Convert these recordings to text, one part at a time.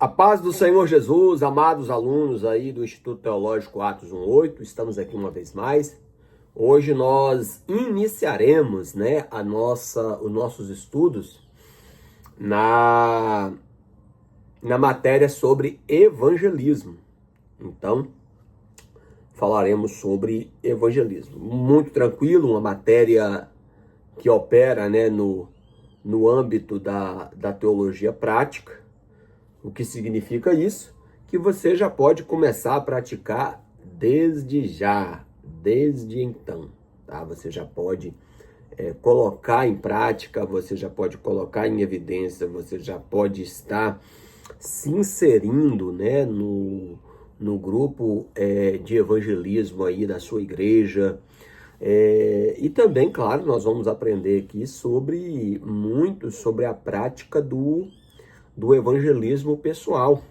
A paz do Senhor Jesus, amados alunos aí do Instituto Teológico Atos 1:8, estamos aqui uma vez mais. Hoje nós iniciaremos, os nossos estudos na matéria sobre evangelismo. Então, falaremos sobre evangelismo. Muito tranquilo, uma matéria que opera, no âmbito da teologia prática. O que significa isso? Que você já pode começar a praticar desde já, desde então, tá? Você já pode colocar em prática, você já pode colocar em evidência, você já pode estar se inserindo, no grupo de evangelismo aí da sua igreja. E também, claro, nós vamos aprender aqui muito sobre a prática do evangelismo pessoal,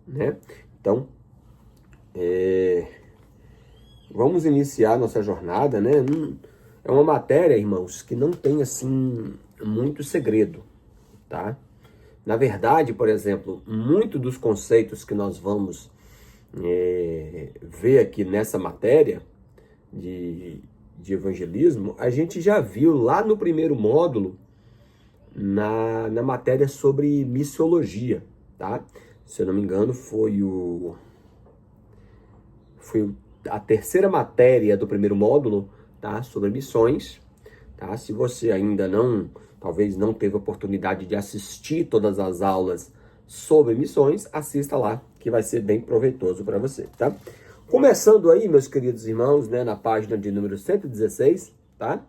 né? Então, vamos iniciar nossa jornada, né? É uma matéria, irmãos, que não tem, assim, muito segredo, tá? Na verdade, por exemplo, muito dos conceitos que nós vamos ver aqui nessa matéria de evangelismo, a gente já viu lá no primeiro módulo, na matéria sobre missiologia, tá? Se eu não me engano, foi a terceira matéria do primeiro módulo, tá? Sobre missões, tá? Se você ainda talvez não teve oportunidade de assistir todas as aulas sobre missões, assista lá, que vai ser bem proveitoso para você, tá? Começando aí, meus queridos irmãos, na página de número 116, tá?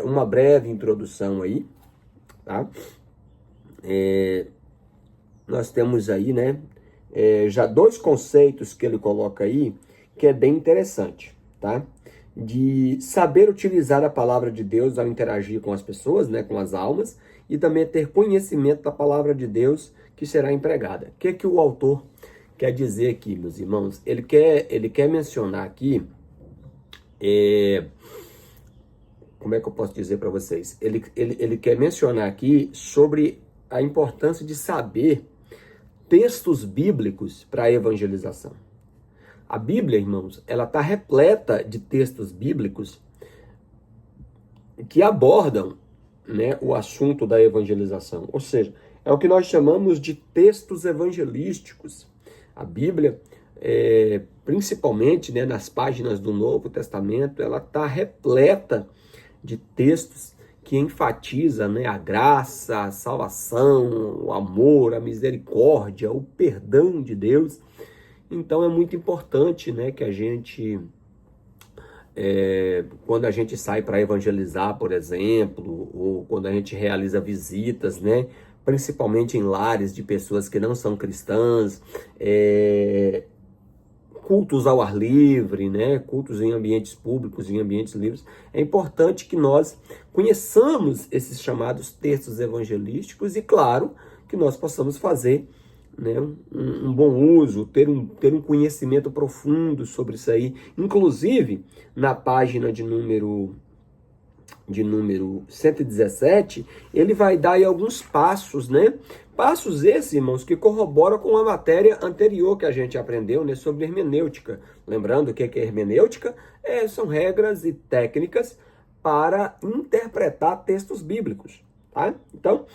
Uma breve introdução aí, tá? Nós temos aí, já dois conceitos que ele coloca aí, que é bem interessante, tá? De saber utilizar a palavra de Deus ao interagir com as pessoas, com as almas, e também ter conhecimento da palavra de Deus que será empregada. O que o autor quer dizer aqui, meus irmãos? Ele quer mencionar aqui, como é que eu posso dizer para vocês? Ele quer mencionar aqui sobre a importância de saber textos bíblicos para a evangelização. A Bíblia, irmãos, ela está repleta de textos bíblicos que abordam, o assunto da evangelização. Ou seja, é o que nós chamamos de textos evangelísticos. A Bíblia, principalmente nas páginas do Novo Testamento, ela está repleta de textos que enfatiza a graça, a salvação, o amor, a misericórdia, o perdão de Deus. Então é muito importante que a gente, quando a gente sai para evangelizar, por exemplo, ou quando a gente realiza visitas, principalmente em lares de pessoas que não são cristãs, cultos ao ar livre, cultos em ambientes públicos, em ambientes livres, é importante que nós conheçamos esses chamados textos evangelísticos e, claro, que nós possamos fazer um bom uso, ter um conhecimento profundo sobre isso aí. Inclusive, na página de número 117, ele vai dar aí alguns passos, Passos esses, irmãos, que corroboram com a matéria anterior que a gente aprendeu, sobre hermenêutica. Lembrando o que é hermenêutica? São regras e técnicas para interpretar textos bíblicos, tá? Então,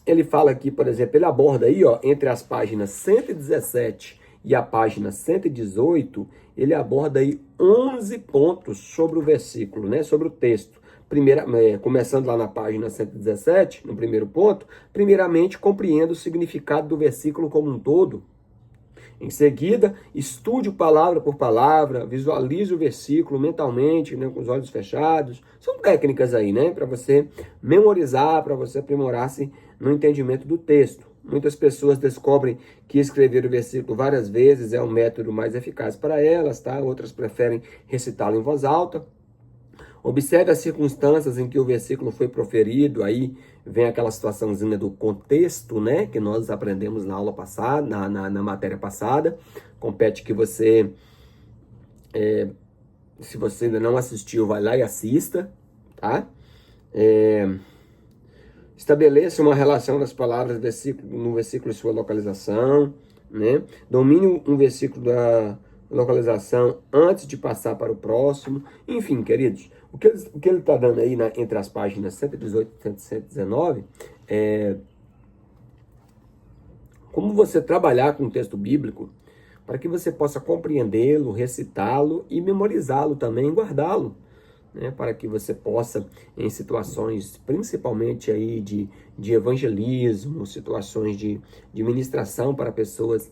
ele fala aqui, por exemplo, ele aborda aí, entre as páginas 117 e a página 118, ele aborda aí 11 pontos sobre o versículo, sobre o texto. Começando lá na página 117, no primeiro ponto, primeiramente compreenda o significado do versículo como um todo. Em seguida, estude palavra por palavra, visualize o versículo mentalmente, com os olhos fechados. São técnicas aí, para você memorizar, para você aprimorar-se no entendimento do texto. Muitas pessoas descobrem que escrever o versículo várias vezes é o método mais eficaz para elas, tá? Outras preferem recitá-lo em voz alta. Observe as circunstâncias em que o versículo foi proferido, aí vem aquela situaçãozinha do contexto, que nós aprendemos na aula passada, na matéria passada. Compete que você, se você ainda não assistiu, vai lá e assista, tá? Estabeleça uma relação das palavras no versículo e sua localização, né? Domine um versículo da localização antes de passar para o próximo. Enfim, queridos, o que ele está dando aí entre as páginas 118 e 119 é como você trabalhar com o texto bíblico para que você possa compreendê-lo, recitá-lo e memorizá-lo também, guardá-lo, né, para que você possa, em situações principalmente aí de evangelismo, situações de ministração para pessoas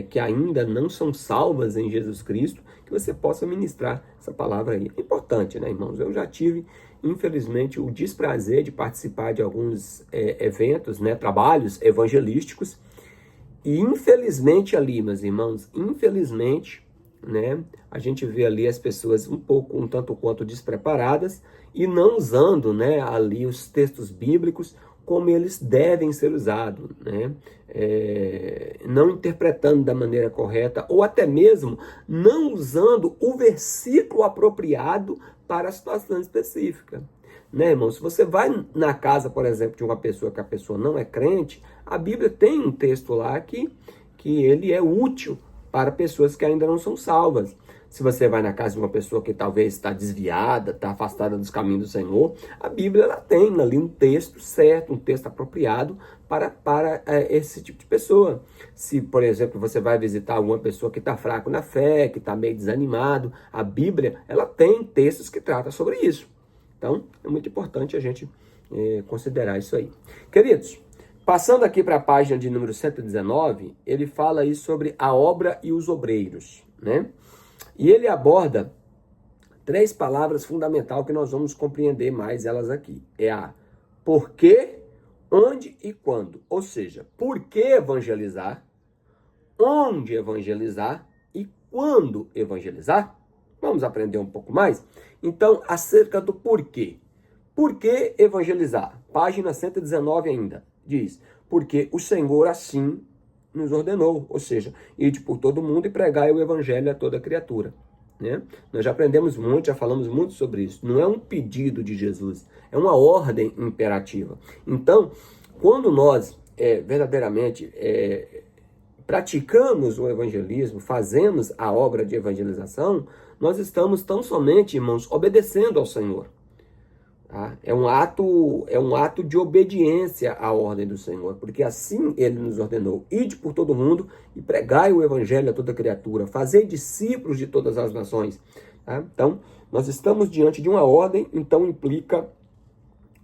que ainda não são salvas em Jesus Cristo, que você possa ministrar essa palavra aí. É importante, né, irmãos? Eu já tive, infelizmente, o desprazer de participar de alguns eventos, né, trabalhos evangelísticos, e infelizmente ali, meus irmãos, infelizmente, né, a gente vê ali as pessoas um tanto quanto despreparadas e não usando, né, ali os textos bíblicos como eles devem ser usados, né, não interpretando da maneira correta ou até mesmo não usando o versículo apropriado para a situação específica. Né, irmão? Se você vai na casa, por exemplo, de uma pessoa que a pessoa não é crente, a Bíblia tem um texto lá que ele é útil para pessoas que ainda não são salvas. Se você vai na casa de uma pessoa que talvez está desviada, está afastada dos caminhos do Senhor, a Bíblia ela tem ali um texto certo, um texto apropriado para esse tipo de pessoa. Se, por exemplo, você vai visitar alguma pessoa que está fraco na fé, que está meio desanimado, a Bíblia ela tem textos que tratam sobre isso. Então, é muito importante a gente considerar isso aí. Queridos, passando aqui para a página de número 119, ele fala aí sobre a obra e os obreiros, né? E ele aborda 3 palavras fundamentais que nós vamos compreender mais elas aqui. É a porquê, onde e quando. Ou seja, por que evangelizar, onde evangelizar e quando evangelizar. Vamos aprender um pouco mais? Então, acerca do porquê. Por que evangelizar? Página 119 ainda. Diz, porque o Senhor assim nos ordenou. Ou seja, ide por todo mundo e pregai o evangelho a toda criatura. Né? Nós já aprendemos muito, já falamos muito sobre isso. Não é um pedido de Jesus, é uma ordem imperativa. Então, quando nós verdadeiramente praticamos o evangelismo, fazemos a obra de evangelização, nós estamos tão somente, irmãos, obedecendo ao Senhor. Tá? É um ato de obediência à ordem do Senhor, porque assim Ele nos ordenou. Ide por todo mundo e pregai o evangelho a toda criatura, fazei discípulos de todas as nações. Tá? Então, nós estamos diante de uma ordem, então implica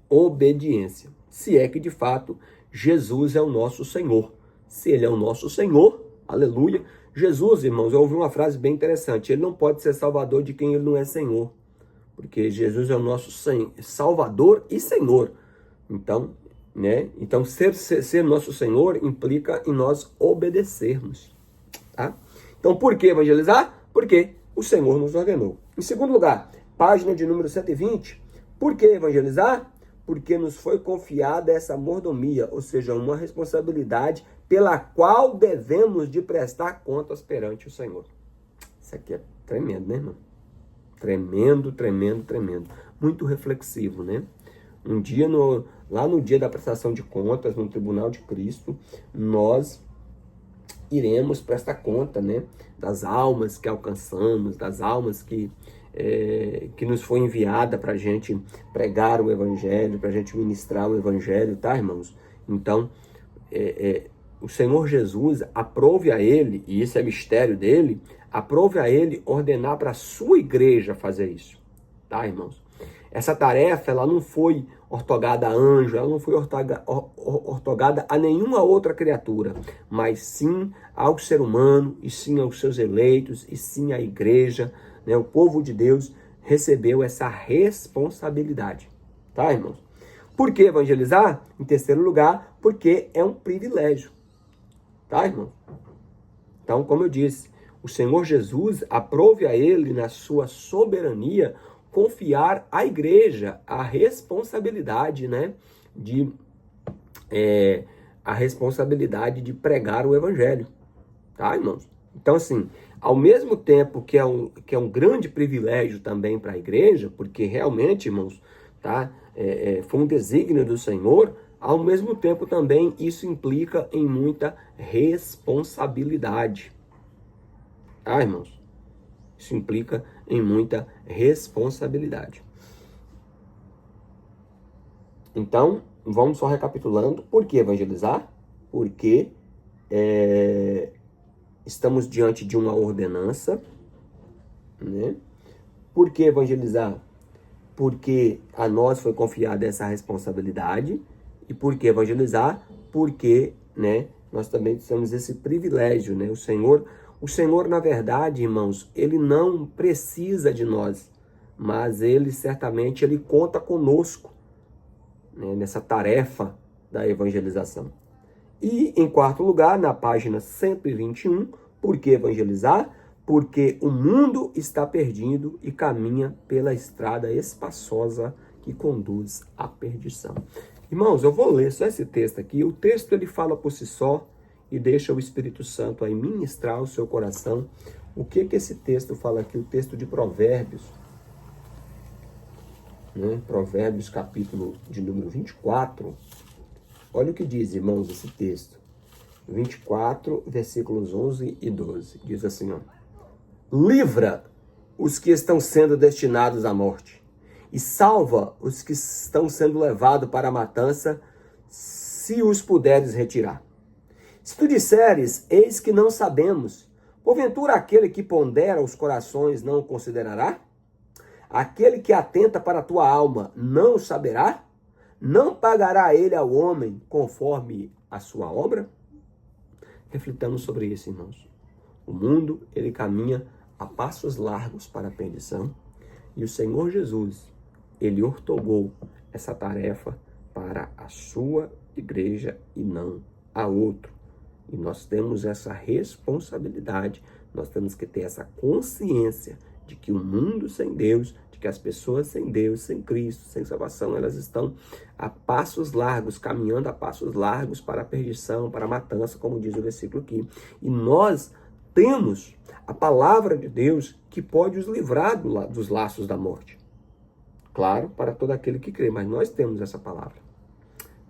obediência. Se é que, de fato, Jesus é o nosso Senhor. Se Ele é o nosso Senhor, aleluia. Jesus, irmãos, eu ouvi uma frase bem interessante. Ele não pode ser salvador de quem Ele não é Senhor. Porque Jesus é o nosso Salvador e Senhor. Então, né? Então ser nosso Senhor implica em nós obedecermos. Tá? Então, por que evangelizar? Porque o Senhor nos ordenou. Em segundo lugar, página de número 120. Por que evangelizar? Porque nos foi confiada essa mordomia, ou seja, uma responsabilidade pela qual devemos de prestar contas perante o Senhor. Isso aqui é tremendo, né, irmão? Tremendo, tremendo, tremendo. Muito reflexivo, né? Um dia, lá no dia da prestação de contas, no Tribunal de Cristo, nós iremos prestar conta, né, das almas que alcançamos, das almas que nos foi enviada para a gente pregar o Evangelho, para a gente ministrar o Evangelho, tá, irmãos? Então, o Senhor Jesus aprove a Ele, e esse é mistério dele, aprove a Ele ordenar para a sua igreja fazer isso, tá, irmãos? Essa tarefa, ela não foi ortogada a anjo, ela não foi ortogada a nenhuma outra criatura, mas sim ao ser humano, e sim aos seus eleitos, e sim à igreja, né? O povo de Deus recebeu essa responsabilidade, tá, irmãos? Por que evangelizar? Em terceiro lugar, porque é um privilégio, tá, irmão? Então, como eu disse, o Senhor Jesus aprove a Ele, na sua soberania, confiar à igreja a responsabilidade, né, a responsabilidade de pregar o evangelho, tá, irmãos? Então, assim, ao mesmo tempo que é um grande privilégio também para a igreja, porque realmente, irmãos, tá, foi um desígnio do Senhor, Ao mesmo tempo também isso implica em muita responsabilidade. Ah, irmãos, isso implica em muita responsabilidade. Então, vamos só recapitulando. Por que evangelizar? Porque estamos diante de uma ordenança, né? Por que evangelizar? Porque a nós foi confiada essa responsabilidade. E por que evangelizar? Porque, né, nós também temos esse privilégio, né? O Senhor, na verdade, irmãos, ele não precisa de nós, mas ele certamente ele conta conosco, né, nessa tarefa da evangelização. E, em quarto lugar, na página 121, por que evangelizar? Porque o mundo está perdido e caminha pela estrada espaçosa que conduz à perdição. Irmãos, eu vou ler só esse texto aqui. O texto ele fala por si só e deixa o Espírito Santo aí ministrar o seu coração. O que esse texto fala aqui? O texto de Provérbios, né? Provérbios, capítulo de número 24. Olha o que diz, irmãos, esse texto. 24, versículos 11 e 12. Diz assim, ó. Livra os que estão sendo destinados à morte e salva os que estão sendo levados para a matança, se os puderes retirar. Se tu disseres, eis que não sabemos, porventura aquele que pondera os corações não o considerará? Aquele que atenta para a tua alma não o saberá? Não pagará ele ao homem conforme a sua obra? Reflitamos sobre isso, irmãos. O mundo, ele caminha a passos largos para a perdição e o Senhor Jesus, ele ortogou essa tarefa para a sua igreja e não a outro. E nós temos essa responsabilidade, nós temos que ter essa consciência de que o mundo sem Deus, de que as pessoas sem Deus, sem Cristo, sem salvação, elas estão a passos largos, caminhando a passos largos para a perdição, para a matança, como diz o versículo aqui. E nós temos a palavra de Deus que pode os livrar dos laços da morte. Claro, para todo aquele que crê, mas nós temos essa palavra,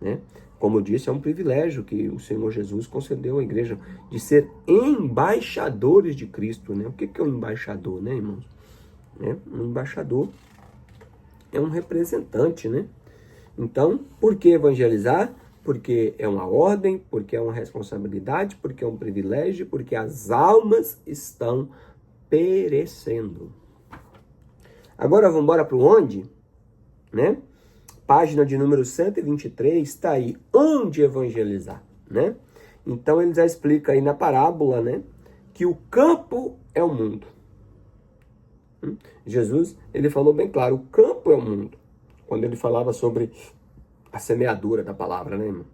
né? Como eu disse, é um privilégio que o Senhor Jesus concedeu à igreja de ser embaixadores de Cristo, né? O que é um embaixador, né, irmãos? Um embaixador é um representante, né? Então, por que evangelizar? Porque é uma ordem, porque é uma responsabilidade, porque é um privilégio, porque as almas estão perecendo. Agora vamos embora para onde? Né? Página de número 123, está aí, onde evangelizar, né? Então ele já explica aí na parábola, né, que o campo é o mundo. Jesus, ele falou bem claro, o campo é o mundo, quando ele falava sobre a semeadura da palavra, né, irmão?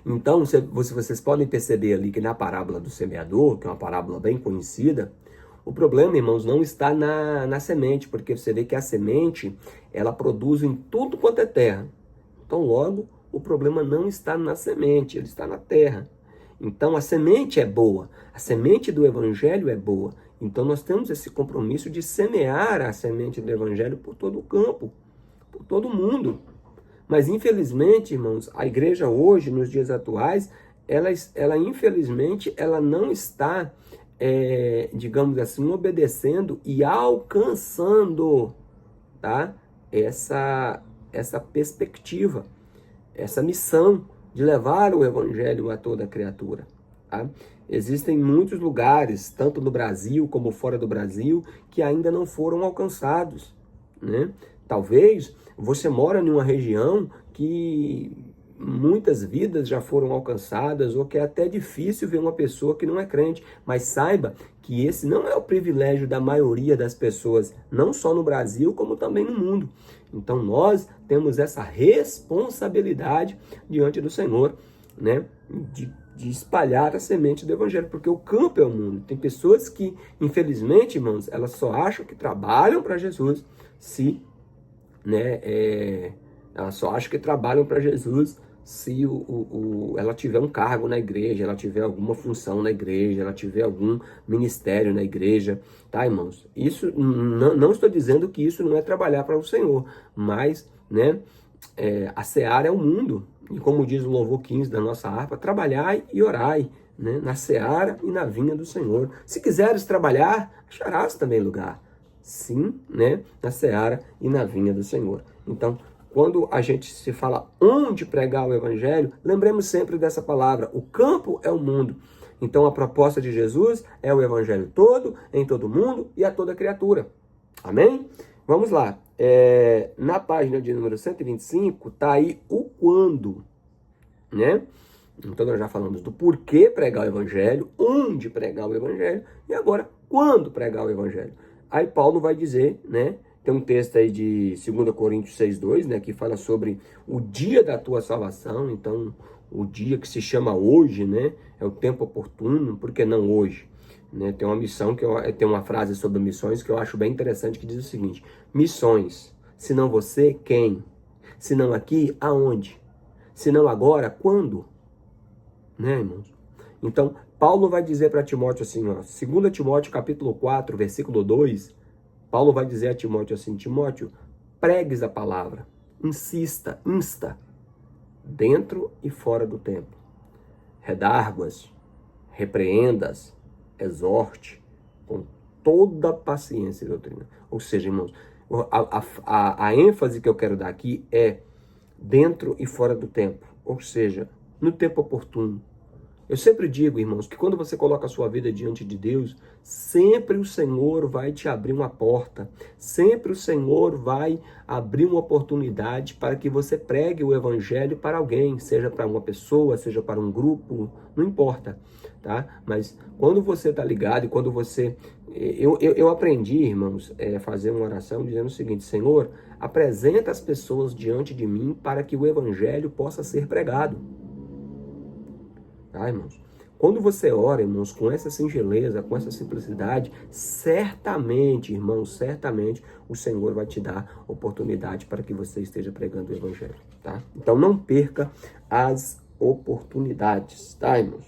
Então, vocês podem perceber ali que na parábola do semeador, que é uma parábola bem conhecida, o problema, irmãos, não está na semente, porque você vê que a semente, ela produz em tudo quanto é terra. Então, logo, o problema não está na semente, ele está na terra. Então, a semente é boa, a semente do evangelho é boa. Então, nós temos esse compromisso de semear a semente do evangelho por todo o campo, por todo o mundo. Mas, infelizmente, irmãos, a igreja hoje, nos dias atuais, ela infelizmente, ela não está, digamos assim, obedecendo e alcançando, tá? essa perspectiva, essa missão de levar o evangelho a toda criatura. Tá? Existem muitos lugares, tanto no Brasil como fora do Brasil, que ainda não foram alcançados, né? Talvez você mora em uma região que muitas vidas já foram alcançadas, ou que é até difícil ver uma pessoa que não é crente, mas saiba que esse não é o privilégio da maioria das pessoas, não só no Brasil, como também no mundo. Então nós temos essa responsabilidade diante do Senhor, né, de espalhar a semente do evangelho, porque o campo é o mundo. Tem pessoas que, infelizmente, irmãos, elas só acham que trabalham para Jesus se, né, elas só acham que trabalham para Jesus se ela tiver um cargo na igreja, ela tiver alguma função na igreja, ela tiver algum ministério na igreja, tá, irmãos? Isso, não estou dizendo que isso não é trabalhar para o Senhor, mas, né, a seara é o mundo. E como diz o louvor 15 da nossa harpa, trabalhai e orai, né? Na seara e na vinha do Senhor. Se quiseres trabalhar, acharás também lugar. Sim, né? Na seara e na vinha do Senhor. Então, quando a gente se fala onde pregar o evangelho, lembremos sempre dessa palavra. O campo é o mundo. Então, a proposta de Jesus é o evangelho todo, em todo mundo e a toda criatura. Amém? Vamos lá. Na página de número 125, está aí o quando, né? Então, nós já falamos do porquê pregar o evangelho, onde pregar o evangelho e agora, quando pregar o evangelho. Aí Paulo vai dizer, né? Tem um texto aí de 2 Coríntios 6:2, né? Que fala sobre o dia da tua salvação. Então, o dia que se chama hoje, né? É o tempo oportuno, por que não hoje? Né? Tem uma missão, tem uma frase sobre missões que eu acho bem interessante, que diz o seguinte: missões, se não você, quem? Se não aqui, aonde? Se não agora, quando? Né, irmãos? Então, Paulo vai dizer para Timóteo assim, ó, 2 Timóteo capítulo 4, versículo 2, Paulo vai dizer a Timóteo assim: Timóteo, pregues a palavra, insista, insta, dentro e fora do templo. Redarguas, repreendas, exorte, com toda paciência e doutrina. Ou seja, irmãos, a ênfase que eu quero dar aqui é dentro e fora do tempo. Ou seja, no tempo oportuno. Eu sempre digo, irmãos, que quando você coloca a sua vida diante de Deus, sempre o Senhor vai te abrir uma porta, sempre o Senhor vai abrir uma oportunidade para que você pregue o evangelho para alguém, seja para uma pessoa, seja para um grupo, não importa, tá? Mas quando você está ligado e quando você... Eu aprendi, irmãos, fazer uma oração dizendo o seguinte: Senhor, apresenta as pessoas diante de mim para que o evangelho possa ser pregado. Tá, irmãos? Quando você ora, irmãos, com essa singeleza, com essa simplicidade, certamente, irmãos, certamente o Senhor vai te dar oportunidade para que você esteja pregando o evangelho, tá? Então não perca as oportunidades, tá, irmãos?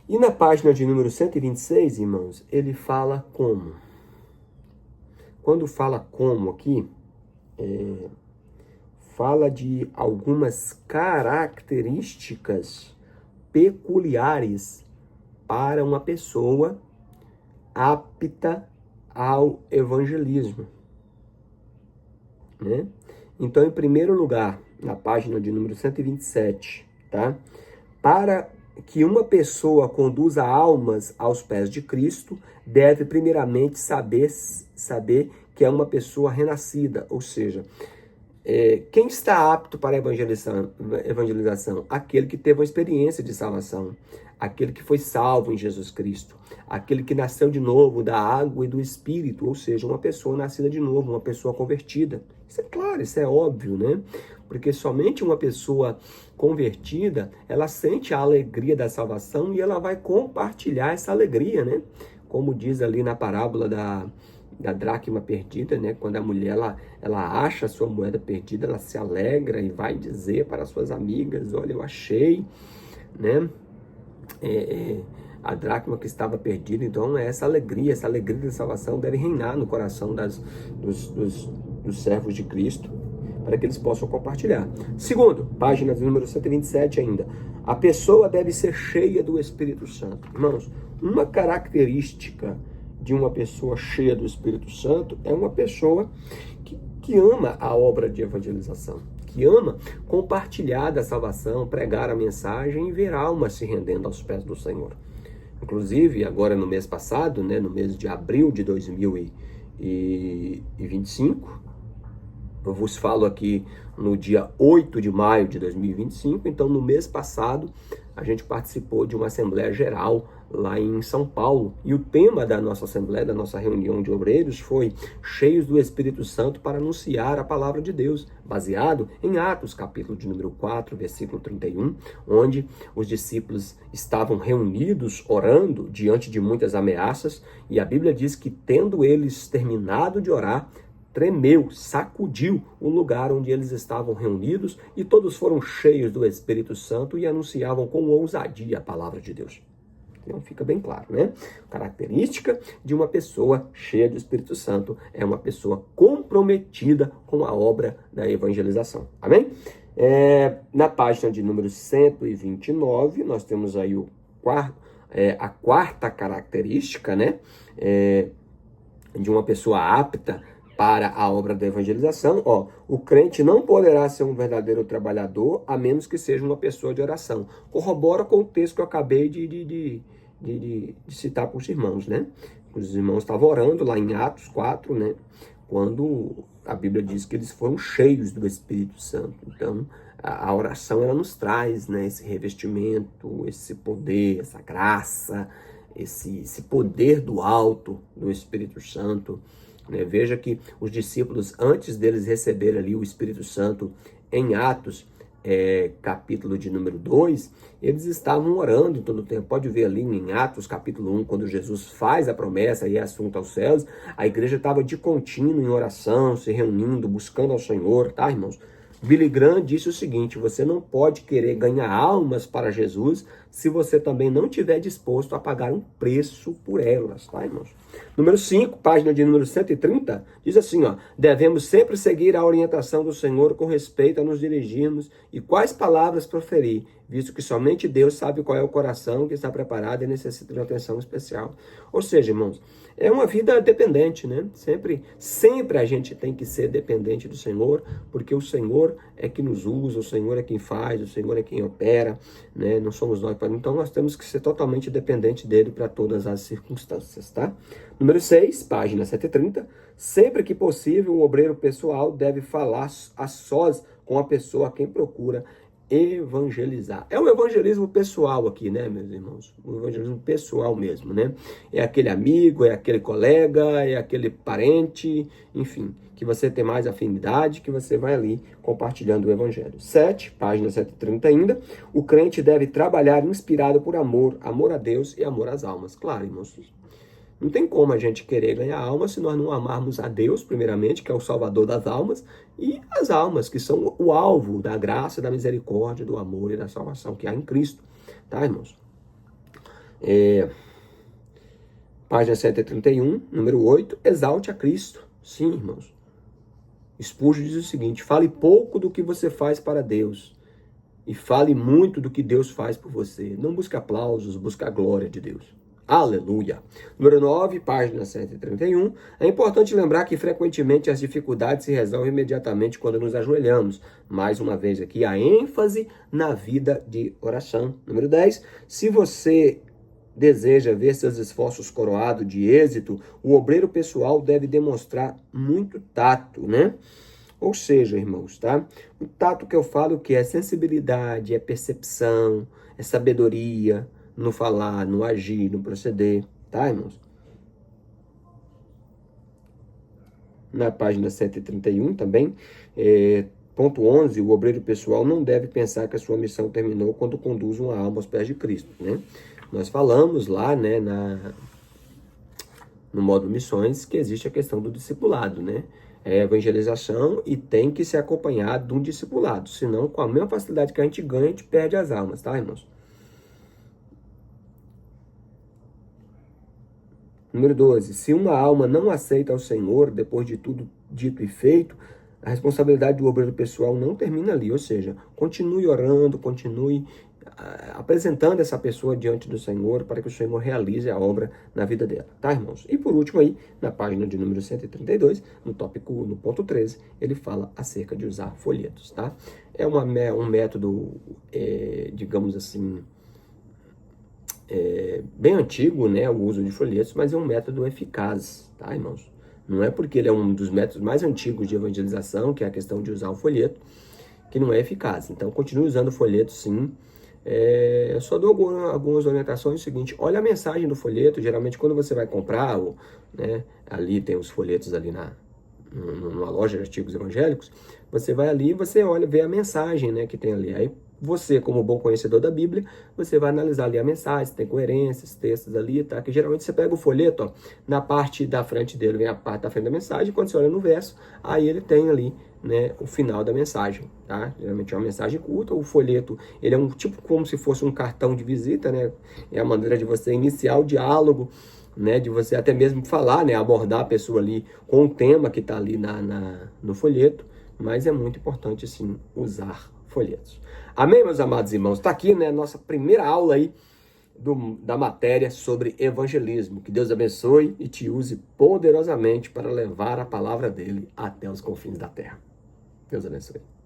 E na página de número 126, irmãos, ele fala como. Quando fala como aqui, fala de algumas características peculiares para uma pessoa apta ao evangelismo, né? Então, em primeiro lugar, na página de número 127, tá? Para que uma pessoa conduza almas aos pés de Cristo, deve primeiramente saber que é uma pessoa renascida, ou seja, quem está apto para a evangelização? Aquele que teve uma experiência de salvação, aquele que foi salvo em Jesus Cristo, aquele que nasceu de novo da água e do Espírito, ou seja, uma pessoa nascida de novo, uma pessoa convertida. Isso é claro, isso é óbvio, né? Porque somente uma pessoa convertida, ela sente a alegria da salvação e ela vai compartilhar essa alegria, né? Como diz ali na parábola da dracma perdida, né? Quando a mulher ela acha a sua moeda perdida, ela se alegra e vai dizer para as suas amigas: olha, eu achei, né? A dracma que estava perdida. Então essa alegria da salvação deve reinar no coração dos servos de Cristo, para que eles possam compartilhar. Segundo, página número 127 ainda, a pessoa deve ser cheia do Espírito Santo. Irmãos, uma característica de uma pessoa cheia do Espírito Santo é uma pessoa que ama a obra de evangelização, que ama compartilhar da salvação, pregar a mensagem e ver almas se rendendo aos pés do Senhor. Inclusive, agora no mês passado, né, no mês de abril de 2025, eu vos falo aqui no dia 8 de maio de 2025, então no mês passado a gente participou de uma Assembleia Geral lá em São Paulo, e o tema da nossa Assembleia, da nossa reunião de obreiros foi cheios do Espírito Santo para anunciar a palavra de Deus, baseado em Atos, capítulo de número 4, versículo 31, onde os discípulos estavam reunidos, orando, diante de muitas ameaças, e a Bíblia diz que, tendo eles terminado de orar, tremeu, sacudiu o lugar onde eles estavam reunidos, e todos foram cheios do Espírito Santo e anunciavam com ousadia a palavra de Deus. Então fica bem claro, né? Característica de uma pessoa cheia do Espírito Santo é uma pessoa comprometida com a obra da evangelização. Amém? Na página de número 129, nós temos aí a quarta característica, né? De uma pessoa apta para a obra da evangelização. O crente não poderá ser um verdadeiro trabalhador a menos que seja uma pessoa de oração. Corrobora com o texto que eu acabei de citar para os irmãos, né? Os irmãos estavam orando lá em Atos 4, né? Quando a Bíblia diz que eles foram cheios do Espírito Santo. Então, a oração, ela nos traz, né, esse revestimento, esse poder, essa graça, esse poder do alto do Espírito Santo. Né? Veja que os discípulos, antes deles receberem ali o Espírito Santo em Atos, capítulo de número 2, eles estavam orando em todo o tempo. Pode ver ali em Atos capítulo 1, quando Jesus faz a promessa e é assunto aos céus, a igreja estava de contínuo em oração, se reunindo, buscando ao Senhor, tá, irmãos? Billy Graham disse o seguinte: você não pode querer ganhar almas para Jesus se você também não estiver disposto a pagar um preço por elas, tá, irmãos? Número 5, página de número 130, diz assim, devemos sempre seguir a orientação do Senhor com respeito a nos dirigirmos e quais palavras proferir, visto que somente Deus sabe qual é o coração que está preparado e necessita de uma atenção especial. Ou seja, irmãos, é uma vida dependente, né? Sempre a gente tem que ser dependente do Senhor, porque o Senhor é que nos usa, o Senhor é quem faz, o Senhor é quem opera, né? Não somos nós. Então nós temos que ser totalmente dependente dele para todas as circunstâncias, tá? Número 6, página 130. Sempre que possível, o obreiro pessoal deve falar a sós com a pessoa a quem procura evangelizar. É um evangelismo pessoal aqui, né, meus irmãos? Um evangelismo pessoal mesmo, né? É aquele amigo, é aquele colega, é aquele parente, enfim, que você tem mais afinidade, que você vai ali compartilhando o evangelho. 7, página 130 ainda. O crente deve trabalhar inspirado por amor a Deus e amor às almas. Claro, irmãos, não tem como a gente querer ganhar alma se nós não amarmos a Deus, primeiramente, que é o Salvador das almas, e as almas, que são o alvo da graça, da misericórdia, do amor e da salvação que há em Cristo. Tá, irmãos? Página 131, número 8, exalte a Cristo. Sim, irmãos. Spurgeon diz o seguinte: fale pouco do que você faz para Deus e fale muito do que Deus faz por você. Não busque aplausos, busque a glória de Deus. Aleluia. Número 9, página 131. É importante lembrar que frequentemente as dificuldades se resolvem imediatamente quando nos ajoelhamos. Mais uma vez aqui, a ênfase na vida de oração. Número 10. Se você deseja ver seus esforços coroados de êxito, o obreiro pessoal deve demonstrar muito tato, né? Ou seja, irmãos, tá? O tato que eu falo que é sensibilidade, é percepção, é sabedoria, no falar, no agir, no proceder, tá, irmãos? Na página 131 também, ponto 11, o obreiro pessoal não deve pensar que a sua missão terminou quando conduz uma alma aos pés de Cristo, né? Nós falamos lá, né, no módulo Missões, que existe a questão do discipulado, né? É evangelização e tem que ser acompanhado de um discipulado, senão com a mesma facilidade que a gente ganha, a gente perde as almas, tá, irmãos? Número 12. Se uma alma não aceita ao Senhor, depois de tudo dito e feito, a responsabilidade do obreiro pessoal não termina ali. Ou seja, continue orando, continue apresentando essa pessoa diante do Senhor para que o Senhor realize a obra na vida dela. Tá, irmãos? E por último aí, na página de número 132, no ponto 13, ele fala acerca de usar folhetos, tá? É um método, digamos assim, bem antigo, né, o uso de folhetos, mas é um método eficaz, tá, irmãos? Não é porque ele é um dos métodos mais antigos de evangelização, que é a questão de usar o folheto, que não é eficaz. Então, continue usando o folheto, sim. Eu só dou algumas orientações. O seguinte: olha a mensagem do folheto. Geralmente, quando você vai comprar, né, ali tem os folhetos ali numa loja de artigos evangélicos, você vai ali e você olha, vê a mensagem, né, que tem ali. Aí, você, como bom conhecedor da Bíblia, você vai analisar ali a mensagem, se tem coerências, textos ali, tá? Que geralmente você pega o folheto, na parte da frente dele vem a parte da frente da mensagem, quando você olha no verso, aí ele tem ali né, o final da mensagem, tá? Geralmente é uma mensagem curta. O folheto, ele é um tipo como se fosse um cartão de visita, né? É a maneira de você iniciar o diálogo, né? De você até mesmo falar, né? Abordar a pessoa ali com o tema que está ali no folheto. Mas é muito importante, sim, usar folhetos. Amém, meus amados irmãos? Está aqui, né, nossa primeira aula aí da matéria sobre evangelismo. Que Deus abençoe e te use poderosamente para levar a palavra dele até os confins da terra. Deus abençoe.